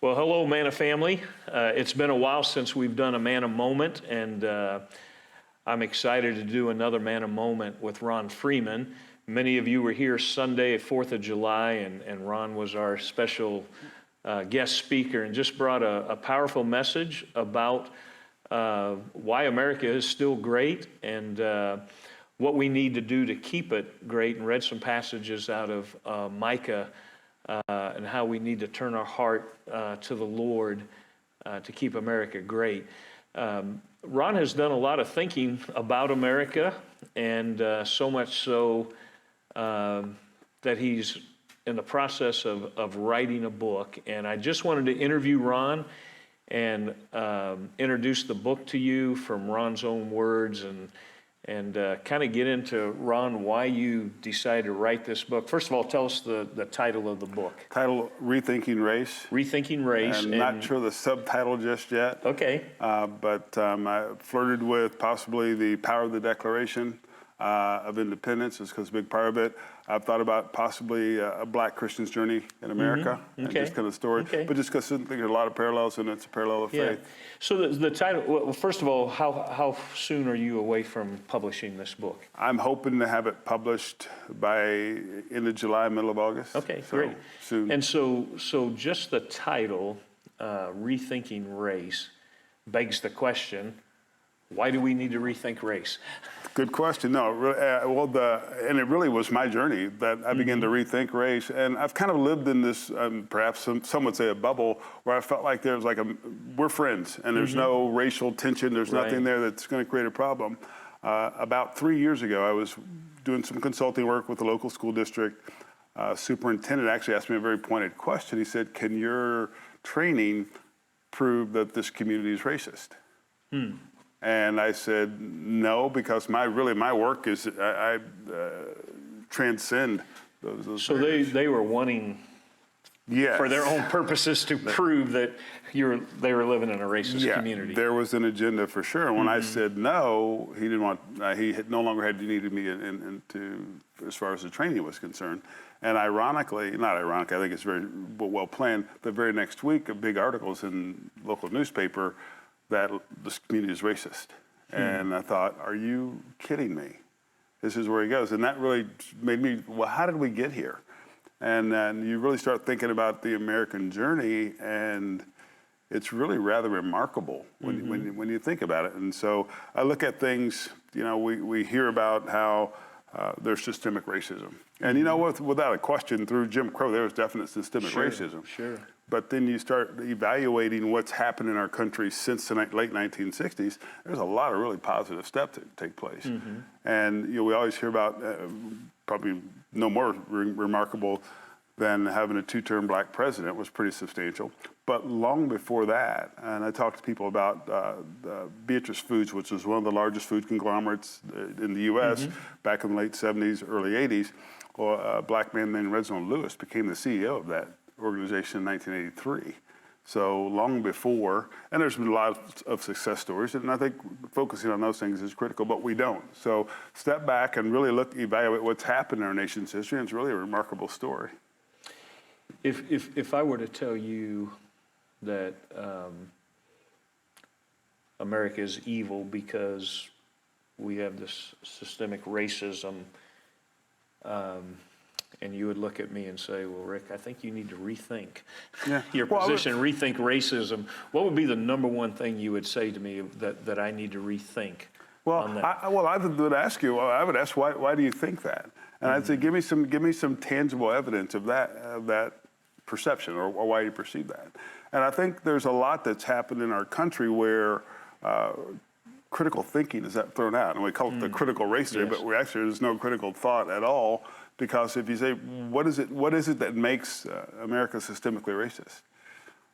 Well, hello, Manna family. It's been a while since we've done a Manna Moment, and I'm excited to do another Manna Moment with Ron Freeman. Many of you were here Sunday, 4th of July, and Ron was our special guest speaker and just brought a powerful message about why America is still great and what we need to do to keep it great, and read some passages out of Micah and how we need to turn our heart to the Lord to keep America great. Ron has done a lot of thinking about America, and so much so that he's in the process of writing a book. And I just wanted to interview Ron and introduce the book to you from Ron's own words, and kind of get into, Ron, why you decided to write this book. First of all, tell us the title of the book. Title, Rethinking Race. Rethinking Race. And not sure the subtitle just yet. Okay. But I flirted with possibly the power of the Declaration of Independence, is because a big part of it. I've thought about possibly a black Christian's journey in America, Okay. and just kind of story. Okay. But just because I think there's a lot of parallels, and it's a parallel of faith. So the title, well, first of all, how soon are you away from publishing this book? I'm hoping to have it published by end of July, middle of August. Okay, so great. Soon. And so just the title, Rethinking Race, begs the question, why do we need to rethink race? Good question. No, and it really was my journey that I began to rethink race. And I've kind of lived in this, perhaps some would say a bubble, where I felt like there's we're friends, and there's no racial tension. There's nothing there that's going to create a problem. About 3 years ago, I was doing some consulting work with the local school district. Superintendent actually asked me a very pointed question. He said, "Can your training prove that this community is racist?" And I said, no, because my work is, I transcend those So they were wanting, for their own purposes, to prove that they were living in a racist community. There was an agenda for sure. And when I said no, he didn't want, he no longer needed me as far as the training was concerned. And ironically, not ironically, I think it's very well planned, the very next week, big articles in local newspaper that this community is racist. And I thought, are you kidding me? This is where he goes. And that really made me, well, how did we get here? And then you really start thinking about the American journey, and it's really rather remarkable when you think about it. And so I look at things, we hear about how there's systemic racism. And without a question, through Jim Crow, there was definite systemic racism. Sure. But then you start evaluating what's happened in our country since the late 1960s. There's a lot of really positive steps that take place. And we always hear about, probably no more remarkable than having a two-term black president was pretty substantial. But long before that, and I talked to people about Beatrice Foods, which was one of the largest food conglomerates in the U.S. back in the late 70s, early 80s. Well, a black man named Reginald Lewis became the CEO of that organization in 1983. So long before, and there's been a lot of success stories, and I think focusing on those things is critical, but we don't. So step back and really evaluate what's happened in our nation's history, and it's really a remarkable story. If I were to tell you that America is evil because we have this systemic racism, and you would look at me and say, well, Rick, I think you need to rethink your position, rethink racism. What would be the number one thing you would say to me that I need to rethink? Well, I would ask you, why do you think that? And I'd say, give me some tangible evidence of that perception, or why you perceive that. And I think there's a lot that's happened in our country where critical thinking is thrown out, and we call it the critical race theory, but there's no critical thought at all. Because if you say, what is it that makes America systemically racist?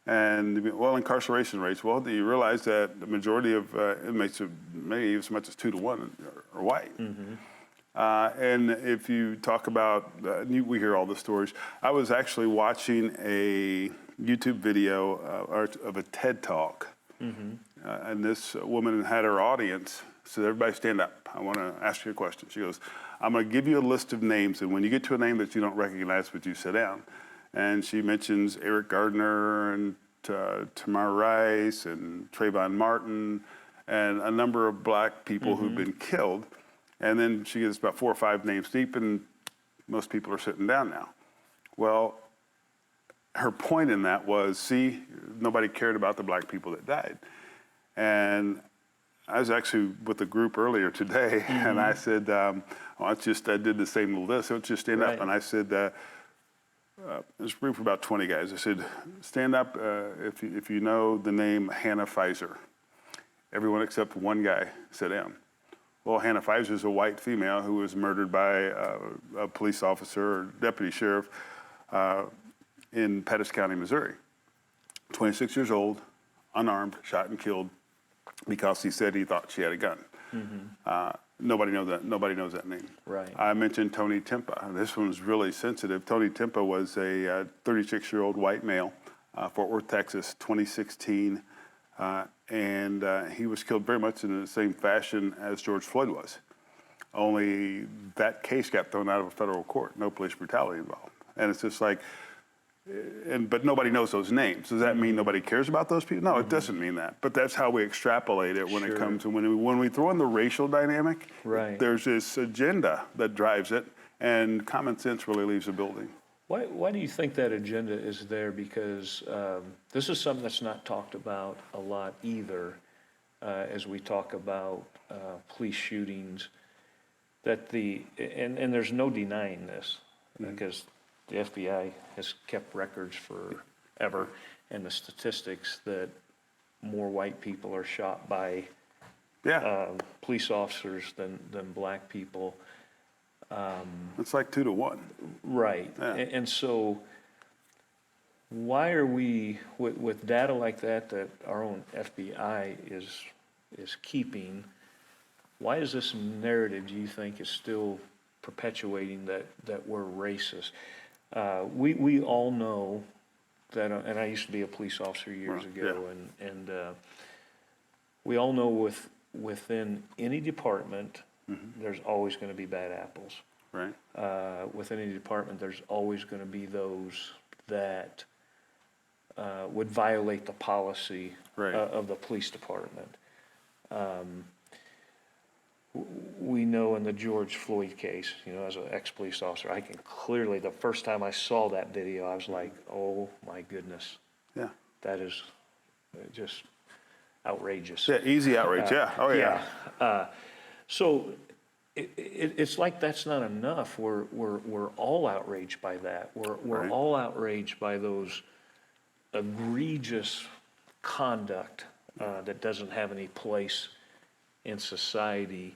And, incarceration rates, do you realize that the majority of inmates, maybe as much as 2 to 1, are white? And if you talk about, we hear all the stories. I was actually watching a YouTube video of a TED Talk. And this woman had her audience, said, everybody stand up. I want to ask you a question. She goes, I'm going to give you a list of names, and when you get to a name that you don't recognize, would you sit down? And she mentions Eric Gardner and Tamar Rice and Trayvon Martin and a number of black people who've been killed. And then she gets about 4 or 5 names deep, and most people are sitting down now. Well, her point in that was, see, nobody cared about the black people that died. And I was actually with a group earlier today, and I said, I did the same little list. So let's just stand up. And I said, this group of about 20 guys. I said, stand up if you know the name Hannah Pfizer. Everyone except one guy said M. Well, Hannah Pfizer is a white female who was murdered by a police officer or deputy sheriff in Pettis County, Missouri. 26 years old, unarmed, shot and killed because he said he thought she had a gun. Nobody knows that name. Right. I mentioned Tony Timpa. This one was really sensitive. Tony Timpa was a 36-year-old white male, Fort Worth, Texas, 2016. And he was killed very much in the same fashion as George Floyd was. Only that case got thrown out of a federal court, no police brutality involved. And it's just like, but nobody knows those names. Does that mean nobody cares about those people? No, it doesn't mean that. But that's how we extrapolate it when it comes to when we throw in the racial dynamic. Right. There's this agenda that drives it, and common sense really leaves the building. Why do you think that agenda is there? Because this is something that's not talked about a lot either, as we talk about police shootings. That and there's no denying this, because the FBI has kept records forever, and the statistics that more white people are shot by police officers than black people. It's like 2 to 1. Right. Yeah. And so why are we, with data like that our own FBI is keeping, why is this narrative, do you think, is still perpetuating that we're racist? We all know that, and I used to be a police officer years ago, and we all know within any department, there's always going to be bad apples. Right. Within any department, there's always going to be those that would violate the policy of the police department. We know in the George Floyd case, as an ex-police officer, I can clearly, the first time I saw that video, I was like, oh my goodness. Yeah. That is just outrageous. Yeah, easy outrage. Oh yeah. So it's like that's not enough. We're all outraged by that. We're all outraged by those egregious conduct that doesn't have any place in society.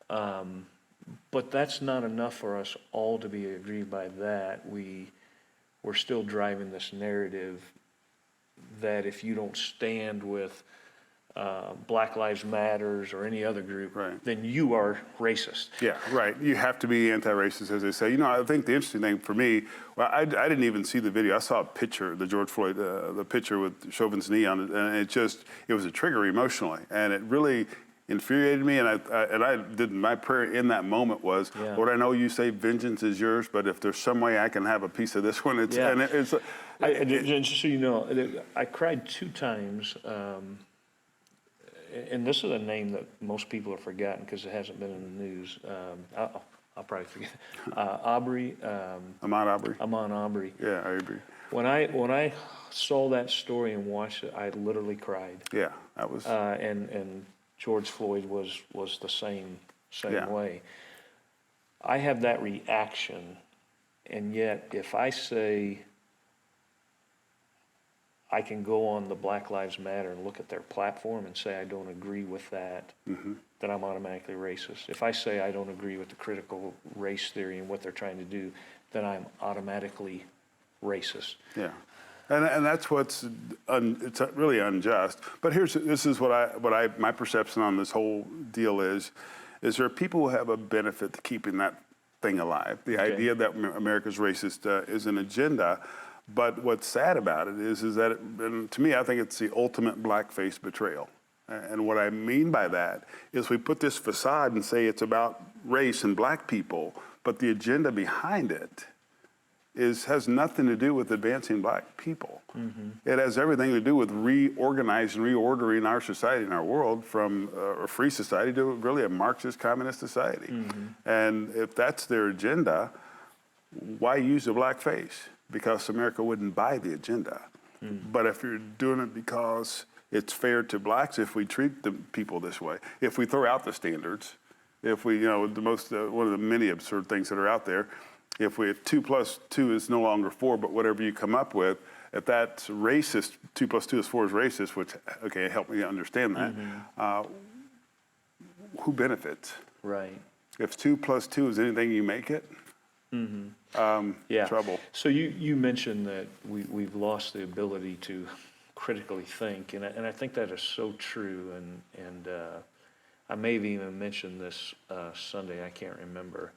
But that's not enough for us all to be aggrieved by that. We're still driving this narrative that if you don't stand with Black Lives Matters or any other group, then you are racist. Yeah, right. You have to be anti-racist, as they say. I think the interesting thing for me, well, I didn't even see the video. I saw a picture, the George Floyd, the picture with Chauvin's knee on it, and it was a trigger emotionally, and it really infuriated me. And I did, my prayer in that moment was, Lord, I know you say vengeance is yours, but if there's some way I can have a piece of this one, it's. Yeah. And just so you know, I cried 2 times. And this is a name that most people have forgotten because it hasn't been in the news. I'll probably forget. Aubrey. Ahmaud Arbery. Ahmaud Arbery. Yeah, I agree. When I saw that story and watched it, I literally cried. Yeah, that was. And George Floyd was the same way. I have that reaction, and yet if I say I can go on the Black Lives Matter and look at their platform and say I don't agree with that, then I'm automatically racist. If I say I don't agree with the critical race theory and what they're trying to do, then I'm automatically racist. Yeah, and that's what's it's really unjust. But this is what my perception on this whole deal is there are people who have a benefit to keeping that thing alive. The idea that America's racist is an agenda. But what's sad about it is that, and to me, I think it's the ultimate blackface betrayal. And what I mean by that is we put this facade and say it's about race and black people, but the agenda behind it has nothing to do with advancing black people. It has everything to do with reorganizing, reordering our society and our world from a free society to really a Marxist communist society. And if that's their agenda, why use a black face? Because America wouldn't buy the agenda. But if you're doing it because it's fair to blacks, if we treat the people this way, if we throw out the standards, if we, the most, one of the many absurd things that are out there, if 2 plus 2 is no longer 4, but whatever you come up with, if that's racist, 2 plus 2 is 4 is racist, which, okay, help me understand that, who benefits? Right. If 2 plus 2 is anything you make it, Yeah. trouble. So you mentioned that we've lost the ability to critically think, and I think that is so true. And I may have even mentioned this Sunday. I can't remember.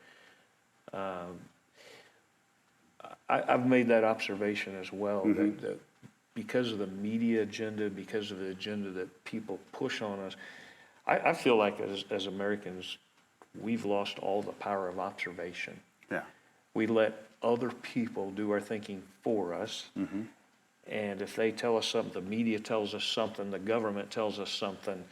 I've made that observation as well, that because of the media agenda, because of the agenda that people push on us, I feel like as Americans, we've lost all the power of observation. Yeah. We let other people do our thinking for us. And if they tell us something, the media tells us something, the government tells us something,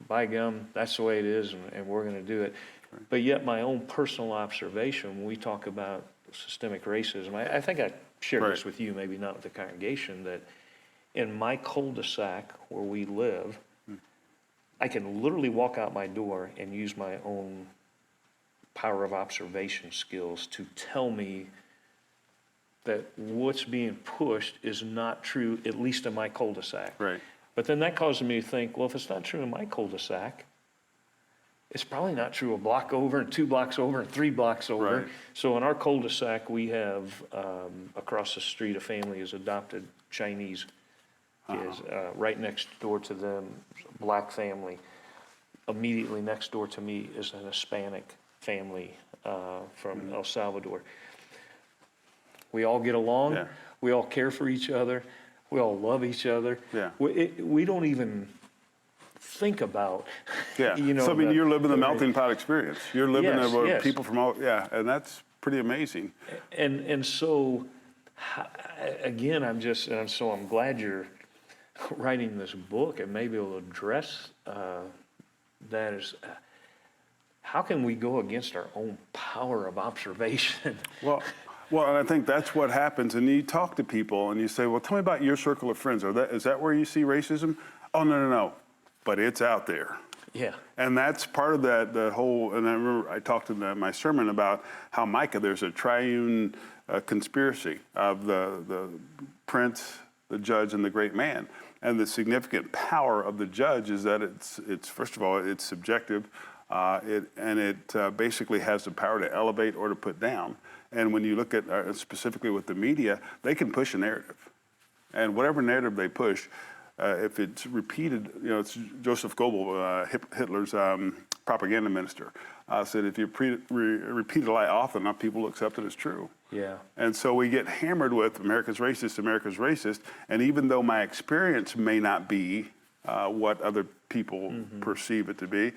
by gum, that's the way it is, and we're going to do it. Right. But yet my own personal observation, when we talk about systemic racism, I think I shared this with you, maybe not with the congregation, that in my cul-de-sac where we live, I can literally walk out my door and use my own power of observation skills to tell me that what's being pushed is not true, at least in my cul-de-sac. Right. But then that causes me to think, well, if it's not true in my cul-de-sac, it's probably not true a block over and 2 blocks over and 3 blocks over. Right. So in our cul-de-sac, we have across the street, a family has adopted Chinese kids. Right next door to them, a black family. Immediately next door to me is an Hispanic family from El Salvador. We all get along. Yeah. We all care for each other. We all love each other. Yeah. We don't even think about, Yeah. So, I mean, you're living the melting pot experience. You're living people from all, and that's pretty amazing. And so, again, I'm glad you're writing this book and maybe it'll address that is, how can we go against our own power of observation? Well, and I think that's what happens. And you talk to people and you say, well, tell me about your circle of friends. Is that where you see racism? Oh, no. But it's out there. Yeah. And that's part of the whole, and I remember I talked in my sermon about how Micah, there's a triune conspiracy of the prince, the judge, and the great man. And the significant power of the judge is that it's first of all, it's subjective. It basically has the power to elevate or to put down. And when you look at specifically with the media, they can push a narrative. And whatever narrative they push, if it's repeated, it's Joseph Goebbels, Hitler's propaganda minister, said if you repeat a lie often enough, people will accept it as true. Yeah. And so we get hammered with America's racist. And even though my experience may not be what other people perceive it to be,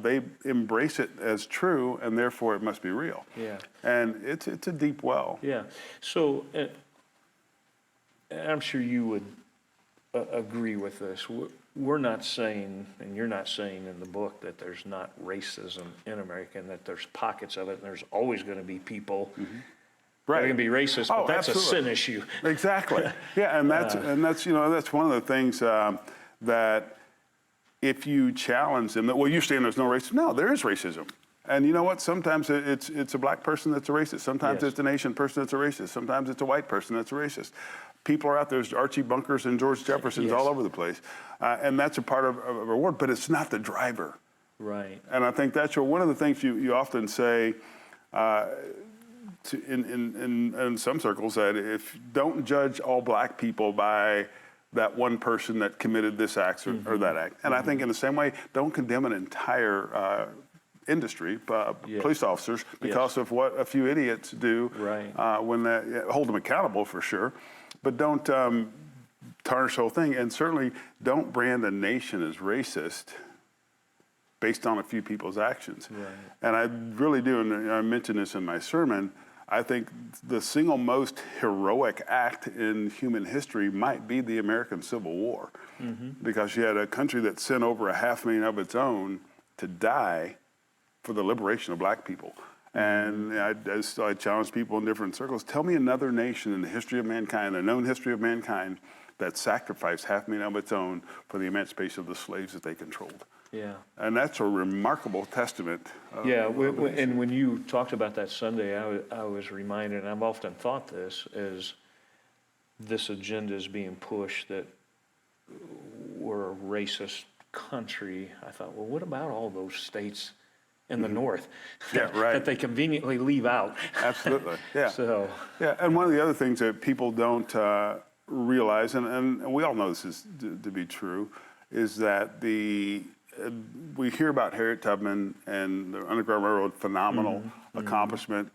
they embrace it as true, and therefore it must be real. Yeah. And it's a deep well. Yeah. So, I'm sure you would agree with this. We're not saying, and you're not saying in the book, that there's not racism in America and that there's pockets of it, and there's always going to be people that are going to be racist, but that's absolutely a sin issue. Exactly. Yeah, and that's that's one of the things that if you challenge them, well, you're saying there's no racism. No, there is racism. And you know what? Sometimes it's a black person that's a racist. Sometimes it's an Asian person that's a racist. Sometimes it's a white person that's a racist. People are out there. There's Archie Bunkers and George Jeffersons all over the place. And that's a part of a reward, but it's not the driver. Right. And I think that's one of the things you often say in some circles, that if don't judge all black people by that one person that committed this act or that act. And I think in the same way, don't condemn an entire industry, police officers, because of what a few idiots do. Right. When hold them accountable for sure, but don't tarnish the whole thing. And certainly don't brand a nation as racist based on a few people's actions. Right. And I really do, and I mentioned this in my sermon, I think the single most heroic act in human history might be the American Civil War, because you had a country that sent over 500,000 of its own to die for the liberation of black people. And I challenge people in different circles, tell me another nation in the history of mankind, the known history of mankind, that sacrificed 500,000 of its own for the emancipation of the slaves that they controlled. Yeah. And that's a remarkable testament. And when you talked about that Sunday, I was reminded, and I've often thought this, as this agenda is being pushed that we're a racist country. I thought, well, what about all those states in the North that they conveniently leave out? Absolutely, yeah. So, yeah, and one of the other things that people don't realize, and we all know this is to be true, is that we hear about Harriet Tubman and the Underground Railroad, phenomenal accomplishment,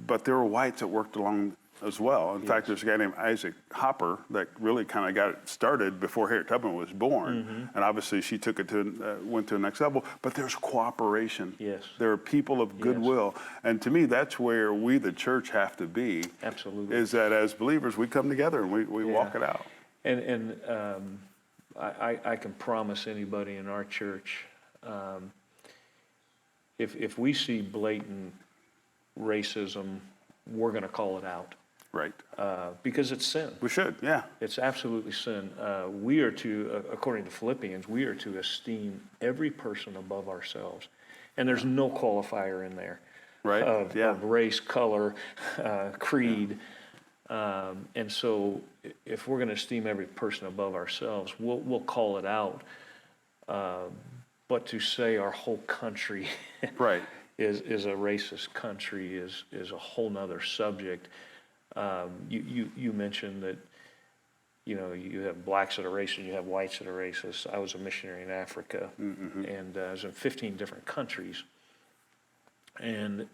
but there were whites that worked along as well. In fact, there's a guy named Isaac Hopper that really kind of got it started before Harriet Tubman was born, and obviously she took it to went to the next level. But there's cooperation. Yes. There are people of goodwill, and to me, that's where we, the church, have to be. absolutely. Is that as believers we come together and we walk it out. And I can promise anybody in our church, if we see blatant racism, we're going to call it out. Right. Because it's sin. We should, yeah. It's absolutely sin. We are to, according to Philippians, we are to esteem every person above ourselves. And there's no qualifier in there Right. of race, color, creed. And so if we're going to esteem every person above ourselves, we'll call it out. But to say our whole country Right. is a racist country is a whole nother subject. You mentioned that, you have blacks that are racist, you have whites that are racist. I was a missionary in Africa, and I was in 15 different countries, and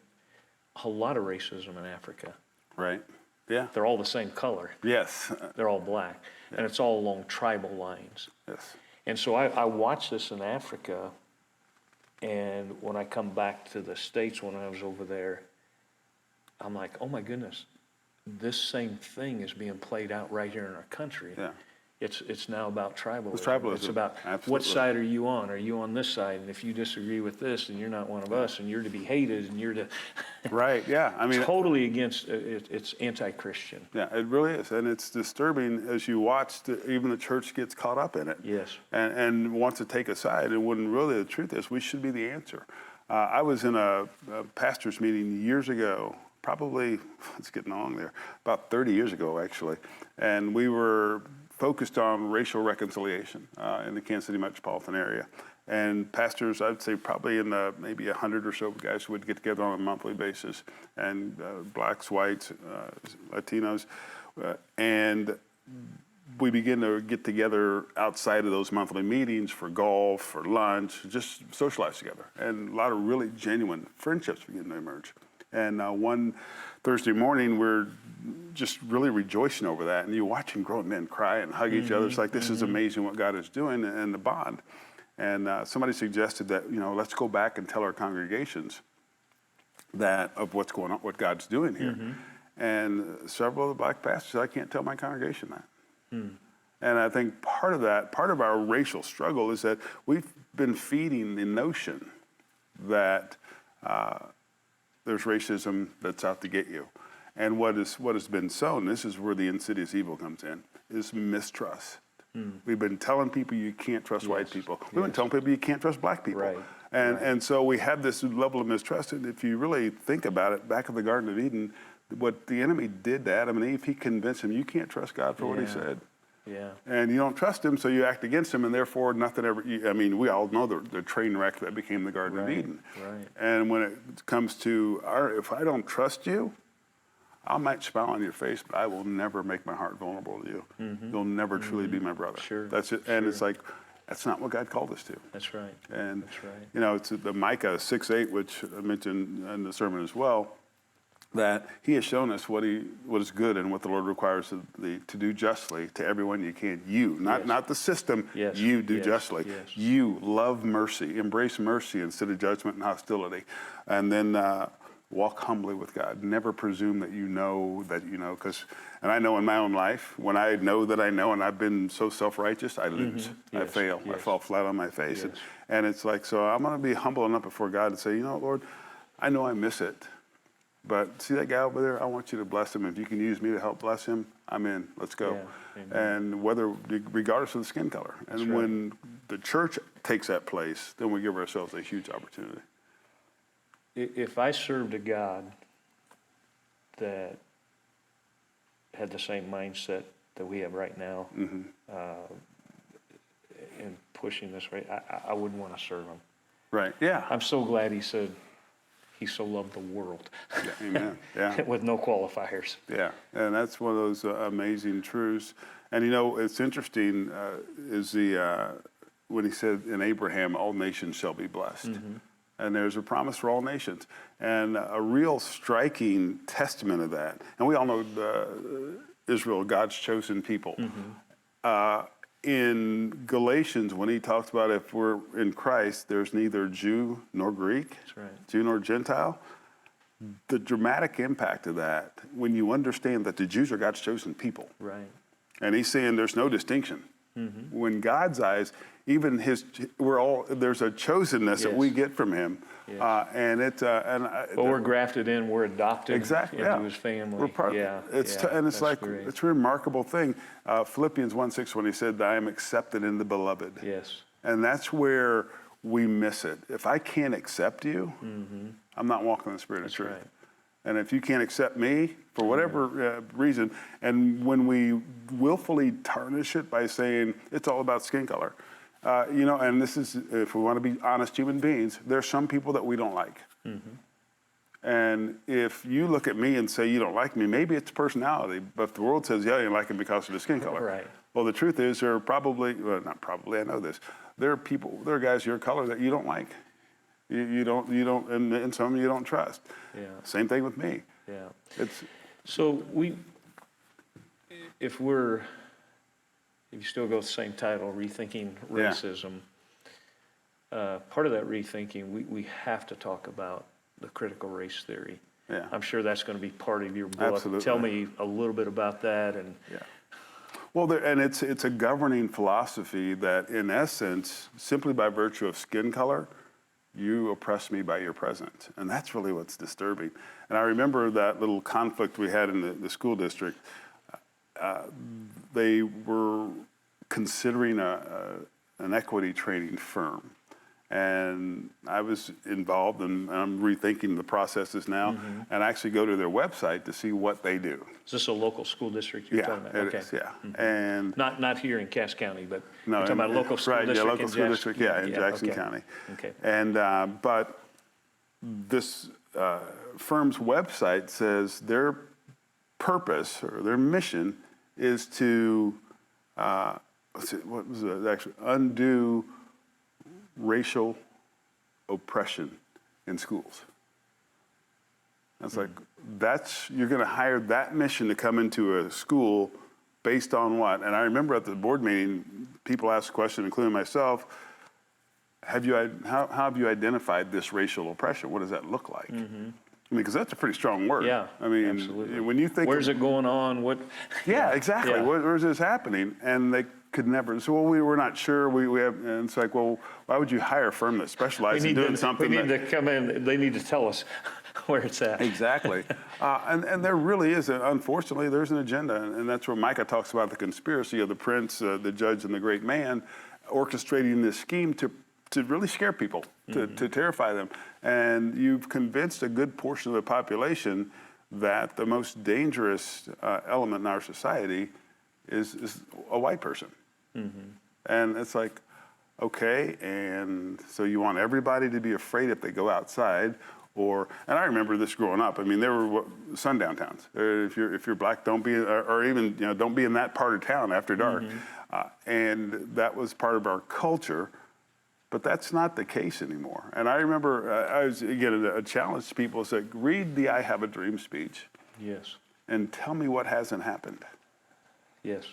a lot of racism in Africa. Right. Yeah. They're all the same color. Yes. They're all black, and it's all along tribal lines. Yes. And so I watched this in Africa, and when I come back to the States when I was over there, I'm like, oh my goodness, this same thing is being played out right here in our country. Yeah. It's now about tribalism. It's tribalism. It's about Absolutely. what side are you on? Are you on this side? And if you disagree with this, then you're not one of us, and you're to be hated, and you're to Right. Yeah. I mean, totally against. It's anti-Christian. yeah, it really is, and it's disturbing as you watch. Even the church gets caught up in it. Yes. And wants to take a side. And when really the truth is, we should be the answer. I was in a pastor's meeting years ago. Probably, it's getting along there, about 30 years ago, actually. And we were focused on racial reconciliation in the Kansas City metropolitan area. And pastors, I'd say probably in the maybe 100 or so guys would get together on a monthly basis, and blacks, whites, Latinos, and we begin to get together outside of those monthly meetings for golf, for lunch, just socialize together. And a lot of really genuine friendships begin to emerge. And one Thursday morning, we're just really rejoicing over that. And you're watching grown men cry and hug each other. It's like, this is amazing what God is doing, and the bond. And somebody suggested that, let's go back and tell our congregations that of what's going on, what God's doing here. And several of the black pastors said, I can't tell my congregation that. And I think part of our racial struggle is that we've been feeding the notion that there's racism that's out to get you. And what has been sown, this is where the insidious evil comes in, is mistrust. We've been telling people you can't trust white people. We've been telling people you can't trust black people. Right. And so we have this level of mistrust. And if you really think about it, back in the Garden of Eden, what the enemy did to Adam and Eve, he convinced them, you can't trust God for what he said. Yeah. And you don't trust him, so you act against him, and therefore nothing ever, we all know the train wreck that became the Garden of Eden. Right. And when it comes to, if I don't trust you, I might smile on your face, but I will never make my heart vulnerable to you. You'll never truly be my brother. Sure. That's it. And it's like, that's not what God called us to. That's right. And, That's right. it's the Micah 6:8, which I mentioned in the sermon as well, that he has shown us what is good and what the Lord requires to do justly to everyone you can. You, not the system. Yes. You do Yes. justly. Yes. You love mercy, embrace mercy instead of judgment and hostility. And then walk humbly with God. Never presume that you know, and I know in my own life, when I know that I know, and I've been so self-righteous, I lose. I fail. I fall flat on my face. And it's like, so I'm going to be humble enough before God and say, Lord, I know I miss it. But see that guy over there? I want you to bless him. If you can use me to help bless him, I'm in. Let's go. And regardless of the skin color. And when the church takes that place, then we give ourselves a huge opportunity. If I served a God that had the same mindset that we have right now, in pushing this right, I wouldn't want to serve him. Right. Yeah. I'm so glad he said he so loved the world. Yeah, amen. Yeah. With no qualifiers. Yeah. And that's one of those amazing truths. And it's interesting is when he said in Abraham, all nations shall be blessed. And there's a promise for all nations. And a real striking testament of that. And we all know Israel, God's chosen people. In Galatians, when he talks about if we're in Christ, there's neither Jew nor Greek, Jew nor Gentile. The dramatic impact of that, when you understand that the Jews are God's chosen people. Right. And he's saying there's no distinction. When God's eyes, even there's a chosenness that we get from him. But we're grafted in, we're adopted into his family. We're part, and it's like, great. It's a remarkable thing. Philippians 1:6, when he said, I am accepted in the beloved. Yes. And that's where we miss it. If I can't accept you, I'm not walking in the spirit of truth. Right. And if you can't accept me for whatever reason, and when we willfully tarnish it by saying it's all about skin color, and this is, if we want to be honest human beings, there's some people that we don't like. And if you look at me and say you don't like me, maybe it's personality, but if the world says, yeah, you like him because of the skin color. Right. Well, the truth is there are probably, well, not probably, I know this, there are guys your color that you don't like. You don't, and some you don't trust. Yeah. Same thing with me. Yeah. So if you still go with the same title, Rethinking Racism, part of that rethinking, we have to talk about the critical race theory. Yeah. I'm sure that's going to be part of your book. Absolutely. Tell me a little bit about that. And well, and it's a governing philosophy that, in essence, simply by virtue of skin color, you oppress me by your presence. And that's really what's disturbing. And I remember that little conflict we had in the school district. They were considering an equity training firm. And I was involved, and I'm rethinking the processes now, and I actually go to their website to see what they do. Is this a local school district you're talking about? It is, And not here in Cass County, but you're talking about a local school district. Right, local school district, in Jackson County. Okay. And but this firm's website says their purpose or their mission is to undo racial oppression in schools. It's like, you're going to hire that mission to come into a school based on what? And I remember at the board meeting, people asked the question, including myself, how have you identified this racial oppression? What does that look like? I mean, because that's a pretty strong word. Yeah, I mean, absolutely. When you think where's it going on? What? Yeah, exactly. Yeah. Where's this happening? And they could never. So we're not sure. We have, and it's like, well, why would you hire a firm that specializes in doing something? We need to come in. They need to tell us where it's at. Exactly. And there really is, unfortunately, there's an agenda, and that's where Micah talks about the conspiracy of the prince, the judge, and the great man, orchestrating this scheme to really scare people, to terrify them. And you've convinced a good portion of the population that the most dangerous element in our society is a white person. And it's like, okay, and so you want everybody to be afraid if they go outside, and I remember this growing up. I mean, there were sundown towns. If you're black, don't be, or even don't be in that part of town after dark. And that was part of our culture. But that's not the case anymore. And I remember I was, again, a challenge to people, said, read the I Have a Dream speech. Yes. And tell me what hasn't happened. Yes.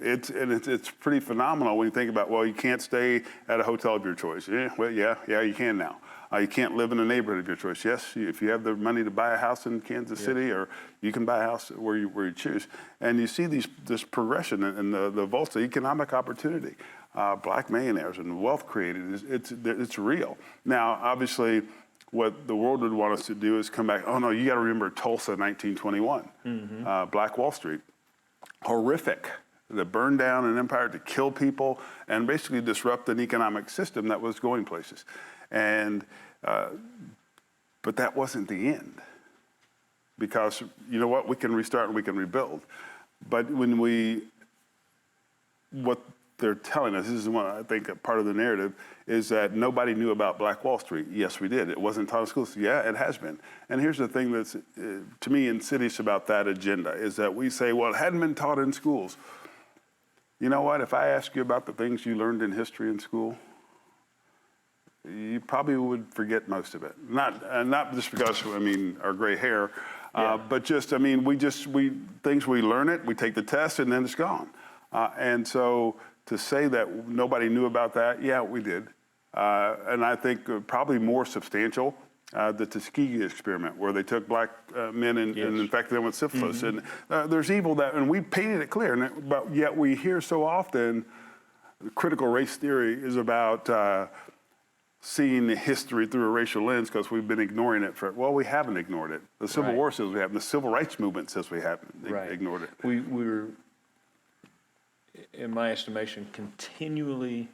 It's pretty phenomenal when you think about, well, you can't stay at a hotel of your choice. Yeah, you can now. You can't live in a neighborhood of your choice. Yes, if you have the money to buy a house in Kansas City, or you can buy a house where you choose. And you see this progression and the vaults of economic opportunity, black millionaires and wealth created. It's real. Now, obviously, what the world would want us to do is come back. Oh no, you got to remember Tulsa, 1921, Black Wall Street, horrific. That burned down an empire to kill people and basically disrupt an economic system that was going places. And but that wasn't the end, because you know what, we can restart and we can rebuild. But what they're telling us, this is what I think a part of the narrative, is that nobody knew about Black Wall Street. Yes, we did. It wasn't taught in schools. Yeah, it has been. And here's the thing that's, to me, insidious about that agenda, is that we say, well, it hadn't been taught in schools. You know what? If I ask you about the things you learned in history in school, you probably would forget most of it. Not just because, our gray hair, but just, things we learn it, we take the test, and then it's gone. And so to say that nobody knew about that, yeah, we did. And I think probably more substantial, the Tuskegee experiment, where they took black men and infected them with syphilis. And there's evil and we painted it clear, but yet we hear so often critical race theory is about seeing history through a racial lens because we've been ignoring it we haven't ignored it. The Civil War says we haven't. The Civil Rights Movement says we haven't ignored it. We were, in my estimation, continually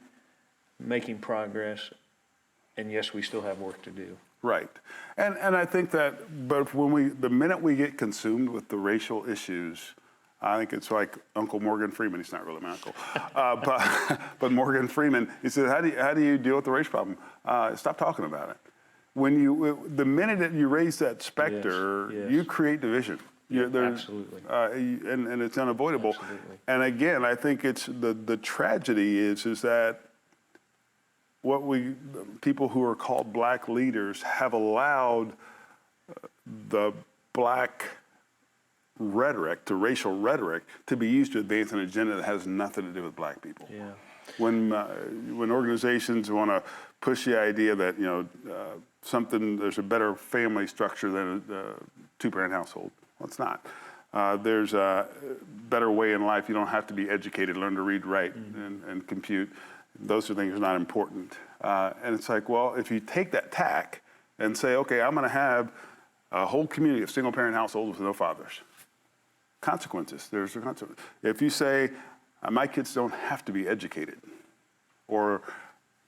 making progress, and yes, we still have work to do. Right. And I think that, but the minute we get consumed with the racial issues, I think it's like Uncle Morgan Freeman. He's not really my uncle, but Morgan Freeman. He said, "How do you deal with the race problem? Stop talking about it. The minute that you raise that specter, you create division. Absolutely. And it's unavoidable. Absolutely. And again, I think it's the tragedy is that people who are called black leaders have allowed the black rhetoric, to racial rhetoric, to be used to advance an agenda that has nothing to do with black people. Yeah. When organizations want to push the idea that there's a better family structure than a two-parent household, well, it's not. There's a better way in life. You don't have to be educated, learn to read, write, and compute. Those are things that are not important. And it's like, well, if you take that tack and say, okay, I'm going to have a whole community of single-parent households with no fathers. Consequences. There's a consequence. If you say, my kids don't have to be educated,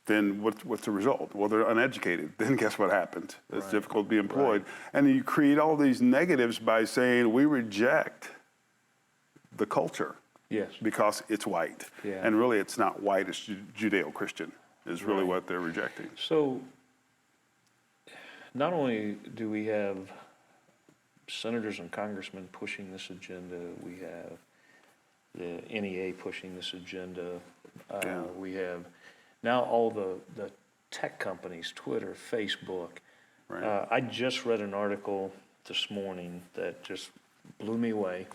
then what's the result? Well, they're uneducated. Then guess what happens? It's difficult to be employed. And you create all these negatives by saying we reject the culture. Yes. Because it's white. Yeah. And really it's not white, it's Judeo-Christian is really what they're rejecting. So not only do we have senators and congressmen pushing this agenda, we have the NEA pushing this agenda, we have now all the tech companies, Twitter, Facebook. Right. I just read an article this morning that just blew me away.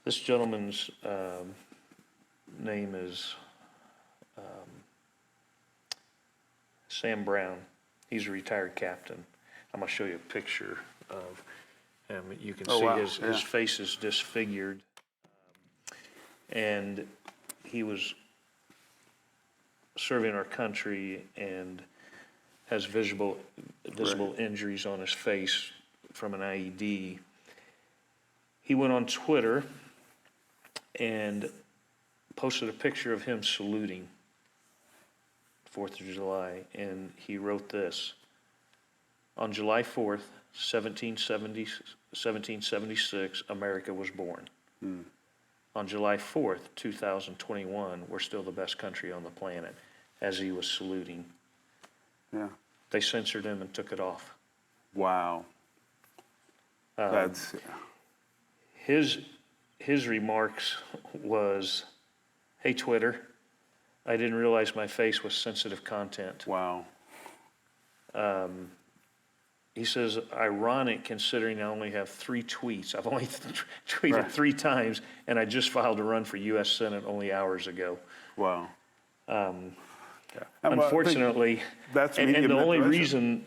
This gentleman's name is Sam Brown. He's a retired captain. I'm going to show you a picture of him. You can see his face is disfigured. And he was serving our country and has visible injuries on his face from an IED. He went on Twitter and posted a picture of him saluting 4th of July, and he wrote this: on July 4th, 1776, America was born. On July 4th, 2021, we're still the best country on the planet, as he was saluting. Yeah. They censored him and took it off. Wow. That's... His remarks was, hey, Twitter, I didn't realize my face was sensitive content. Wow. he says, ironic considering I only have 3 tweets. I've only tweeted Right. 3 times, and I just filed to run for U.S. Senate only hours ago. Wow. Yeah. Unfortunately, that's and media the only manipulation.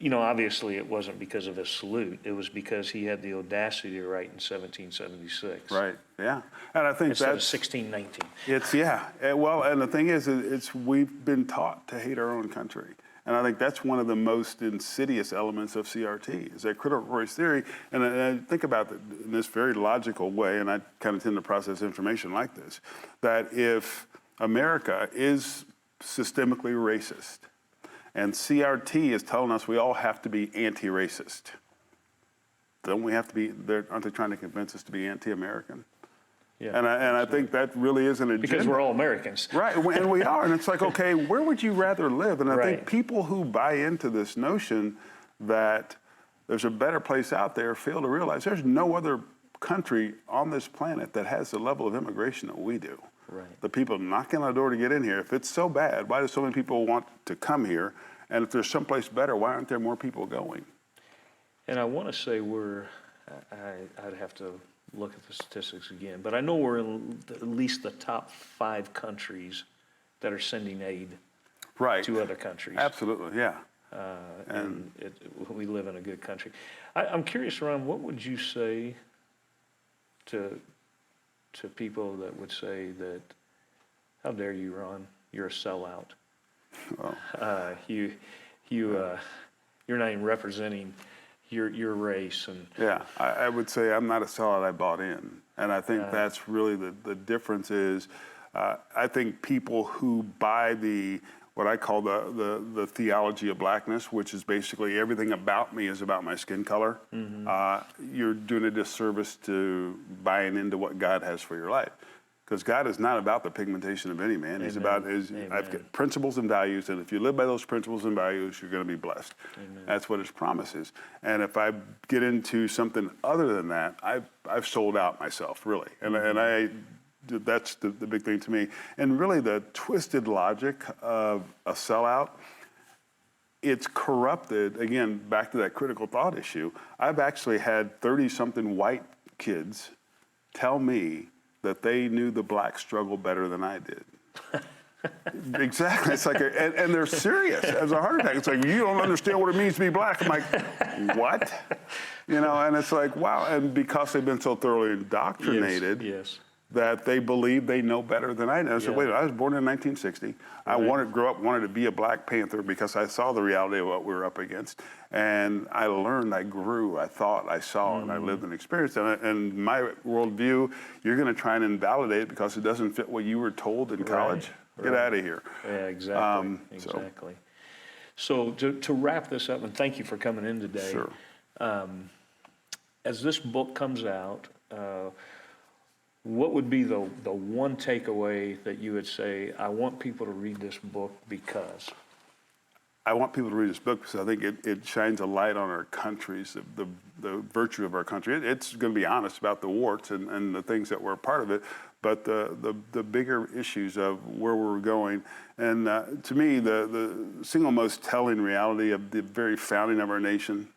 reason, obviously it wasn't because of his salute. It was because he had the audacity to write in 1776. Right. Yeah. And I think Instead of that's 1619. it's yeah. Well, and the thing is, it's we've been taught to hate our own country. And I think that's one of the most insidious elements of CRT, is that critical race theory. And I think about it in this very logical way, and I kind of tend to process information like this, that if America is systemically racist, and CRT is telling us we all have to be anti-racist, don't we have to be, aren't they trying to convince us to be anti-American? Yeah, And I think that really is an agenda. because we're all Americans. Right, and we are. And it's like, okay, where would you rather live? And I think Right. people who buy into this notion that there's a better place out there fail to realize there's no other country on this planet that has the level of immigration that we do. Right. The people knocking on the door to get in here, if it's so bad, why do so many people want to come here? And if there's someplace better, why aren't there more people going? And I want to say I'd have to look at the statistics again, but I know we're in at least the top 5 countries that are sending aid Right. to other countries. Absolutely, yeah. And we live in a good country. I'm curious, Ron, what would you say to people that would say that, how dare you, Ron, you're a sellout. Well, You're not even representing your race. And yeah, I would say I'm not a sellout, I bought in. And I think that's really the difference is, I think people who buy what I call the theology of blackness, which is basically everything about me is about my skin color, you're doing a disservice to buying into what God has for your life. Because God is not about the pigmentation of any man. He's about I've got principles and values, and if you live by those principles and values, you're going to be blessed. Amen. That's what his promise is. And if I get into something other than that, I've sold out myself, really. And that's the big thing to me. And really the twisted logic of a sellout, it's corrupted, again, back to that critical thought issue. I've actually had 30-something white kids tell me that they knew the black struggle better than I did. Exactly. It's like, and they're serious as a heart attack. It's like, you don't understand what it means to be black. I'm like, what? And it's like, wow. And because they've been so thoroughly indoctrinated, yes. that they believe they know better than I know. So wait, I was born in 1960. I wanted to be a Black Panther because I saw the reality of what we were up against. And I learned, I grew, I thought, I saw, and I lived and experienced. And my worldview, you're going to try and invalidate it because it doesn't fit what you were told in college. Get out of here. Yeah, exactly. Exactly. So to wrap this up, and thank you for coming in today. Sure. As this book comes out, what would be the one takeaway that you would say, I want people to read this book because? I want people to read this book because I think it shines a light on our countries, the virtue of our country. It's going to be honest about the warts and the things that were a part of it, but the bigger issues of where we're going. And to me, the single most telling reality of the very founding of our nation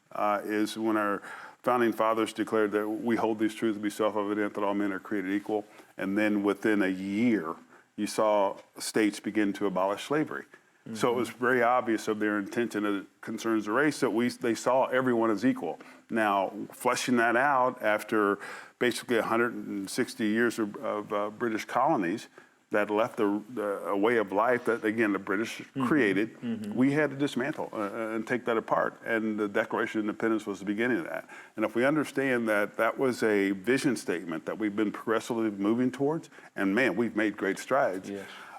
is when our founding fathers declared that we hold these truths to be self-evident that all men are created equal. And then within a year, you saw states begin to abolish slavery. Mm-hmm. So it was very obvious of their intention as it concerns the race that they saw everyone as equal. Now, fleshing that out after basically 160 years of British colonies that left a way of life that, again, the British created, we had to dismantle and take that apart. And the Declaration of Independence was the beginning of that. And if we understand that that was a vision statement that we've been progressively moving towards, and man, we've made great strides,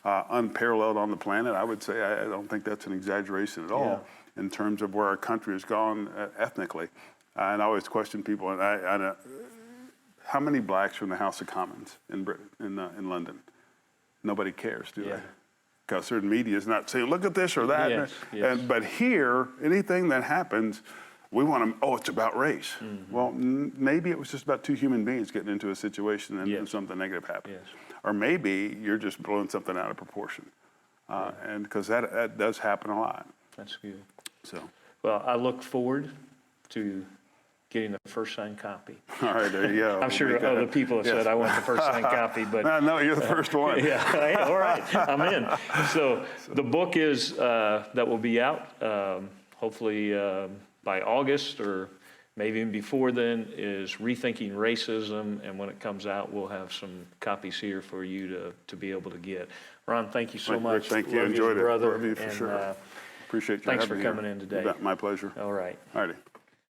unparalleled on the planet, I would say, I don't think that's an exaggeration at all in terms of where our country has gone ethnically. And I always question people, and how many blacks are in the House of Commons in Britain, in London? Nobody cares, do they? Because certain media is not saying, look at this or that. But here, anything that happens, we want to, it's about race. Well, maybe it was just about 2 human beings getting into a situation and something negative happened. Or maybe you're just blowing something out of proportion. And because that does happen a lot. That's good. So. Well, I look forward to getting the first signed copy. All right, there you go. I'm sure other people have said I want the first signed copy, but No, you're the first one. yeah, all right, I'm in. So the book is that will be out hopefully by August or maybe even before then is Rethinking Racism, and when it comes out, we'll have some copies here for you to be able to get. Ron, thank you so Rick, much. thank you. Love Enjoyed it. brother. Love you for and, sure. Appreciate you thanks having for me coming here. in today. You bet. My pleasure. All right. All righty.